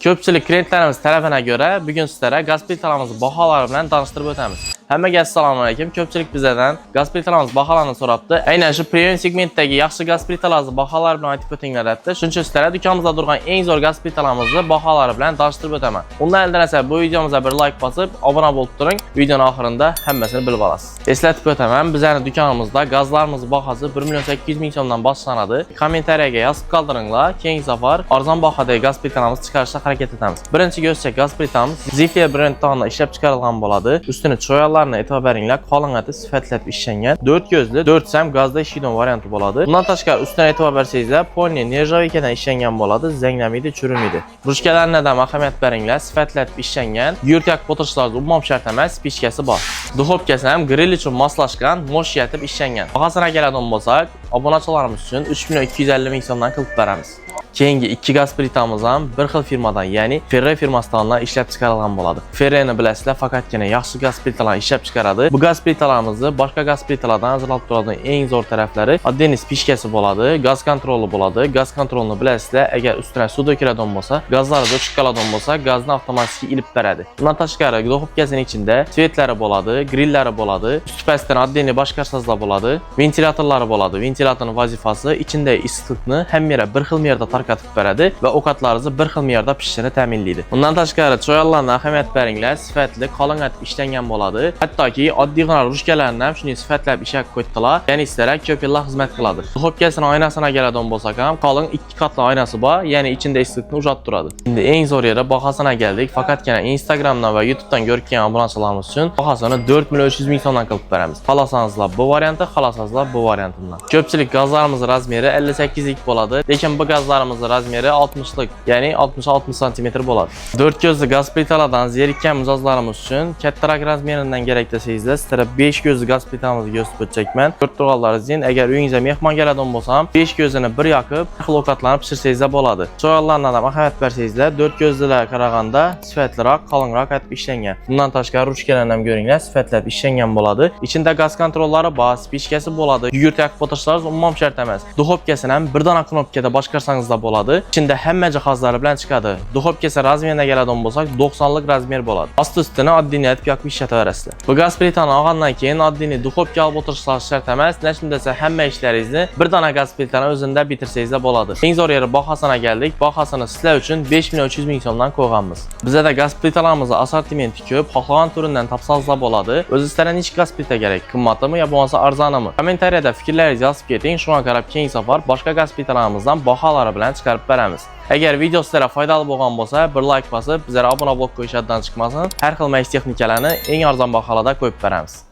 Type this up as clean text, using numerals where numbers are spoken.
Ko'pchilik klientlarimiz talabına göre bugün sizlere gaz plitalarımızı bahaları bilan tanıştırib o'tamiz. Hammaga assalomu alaykum. Ko'pchilik bizlardan gaz plitalarimiz bahalarini so'rabdi. Aynan shu premium segmentdagi yaxshi gaz plitalarimiz bahalari bilan aytib o'tinglar debdi. Shuning uchun sizlarga do'konimizda turgan eng zo'r gaz plitalarimizni bahalari bilan tanishtirib o'taman. Undan oldin esa bu videomizga bir like bosib, obuna bo'lib turing. Videoning oxirida hammasini bilib olasiz. Eslatib o'taman, bizning do'konimizda gazlarimiz bahasi 1.800.000 so'mdan boshlanadi. Kommentariyaga yozib qoldiringlar. Keyingi safar arzon bahadagi gaz plitalarimizni chiqarishga harakat etamiz. Birinchi ko'rsak gaz plitamiz Zifir brend tomonidan ishlab chiqarilgan bo'ladi. Ustini choyallarni e'tibor beringlar, qolingati sifatlanib ishlangan 4 ko'zli 4 sam gazda ishlaydigan varianti bo'ladi. Bundan tashqari ustidan e'tibor bersangizlar, poli nerjavikadan ishlangan bo'ladi, zanglamaydi, churmaydi. Ruchkalarga ham ahamiyat beringlar, sifatlanib ishlangan. Yurtak o'tirishlarga umuman shart emas, spichkasi bor. Duxovkasi ham grill uchun moslashgan, mosh yetib ishlangan. Bahosini keladigan bo'lsak, obunachilarimiz uchun 3.250.000 so'mdan qilib beramiz. Keyingi ikki gaz plitamiz ham bir xil firmadan, ya'ni Ferre firmasidan ishlab chiqarilgan bo'ladi. Ferreni bilasizlar, faqatgina yaxshi gaz plitalarni ishlab chiqaradi. Bu gaz plitalarimizni boshqa gaz plitalardan ajratib turadigan eng zo'r taraflari oddiy spichkasi bo'ladi, gaz kontroli bo'ladi. Gaz kontrolini bilasizlar, agar ustidan suv to'kiladigan bo'lsa, gazlarni o'chib qoladigan bo'lsa, gazni avtomatik ilib beradi. Bundan tashqari duxovkasining ichida svetlari bo'ladi, grillari bo'ladi, usti pastdan oddiy boshqarsizlar bo'ladi, ventilyatorlari bo'ladi. Ventilyatorning vazifasi ichindagi issiqlikni hamma bir xil yerda tarqatib beradi va ovqatlaringizni bir xil yerda pishishini ta'minlaydi. Bundan tashqari choyallarga ahamiyat beringlar, sifatli qalin etib ishlangan bo'ladi. Hattoki oddiygina ruchkalarni ham shunday sifatlab ishga qo'ydilar. Ya'ni sizlarga ko'p yillar xizmat qiladi. Duxovkasining oynasini keladigan bo'lsak ham, qalin ikki qatli oynasi bor, ya'ni ichida issiqlikni ujratib turadi. Endi eng zo'r yeri bahosina keldik. Faqatgina Instagramdan va YouTubedan ko'rgan obunachilarimiz uchun bahosini 4.300.000 so'mdan qilib beramiz. Xohlasanizlar bu variantni, xohlasanizlar bu variantini. Ko'pchilik gazlarimiz razmeri 58 lik bo'ladi, lekin bu gazlarimiz razmeri 60 lik, ya'ni 60-60 cm bo'ladi. 4 ko'zli gaz plitalardan zerikkan mijozlarimiz uchun kattaroq razmeridan kerak desangizlar, sizlarga 5 ko'zli gaz plitamizni ko'rsatib o'tacakman. Ko'rib turganlaringizdek, agar uyingizga mehmon keladigan bo'lsam, 5 ko'zini bir yoqib, xil ovqatlarni pishirsangiz bo'ladi. Choyallardan ham ahamiyat bersangizlar, 4 ko'zlilarga qaraganda sifatliroq, qalinroq etib ishlangan. Bundan tashqari ruchkalarni ham ko'ringlar, sifatlab ishlangan bo'ladi. Ichida gaz kontrollari bor, spichkasi bo'ladi. Yugurt o'tirishlaringiz umuman shart emas. Duxovkasini ham bir dona knopkada boshqarsangiz bo'ladi. Ichida hamma jihozlari bilan chiqadi. Duxovkasi razmeriga keladigan bo'lsak, 90 lik razmer bo'ladi. Osti-ustini oddiy etib yoqib ishlataverasizlar. Bu gaz plitani olgandan keyin oddiy duxovka olib o'tirishlaringiz shart emas. Nechun desa, hamma ishlaringizni bir dona gaz plitani o'zida bitirsangiz bo'ladi. Eng zo'r yeri bahosina keldik. Bahosini sizlar uchun 5.300.000 so'mdan qo'yganmiz. Bizda gaz plitalarimizni assortimenti ko'p, xohlagan turidan topsangiz bo'ladi. O'zingizlarga nechta gaz plita kerak? Qimmatimi yo bo'lmasa arzonimi? Kommentariyada fikrlaringizni yozib keting. Shunga qarab keyingi safar boshqa gaz plitalarimizdan baholari bilan chiqarib beramiz. Agar video sizlarga foydali bo'lgan bo'lsa, bir like bosib, bizlarga obuna bo'lib qo'yishdan chiqmasin. Har xil maishiy texnikalarni eng arzon baholarda qo'yib beramiz.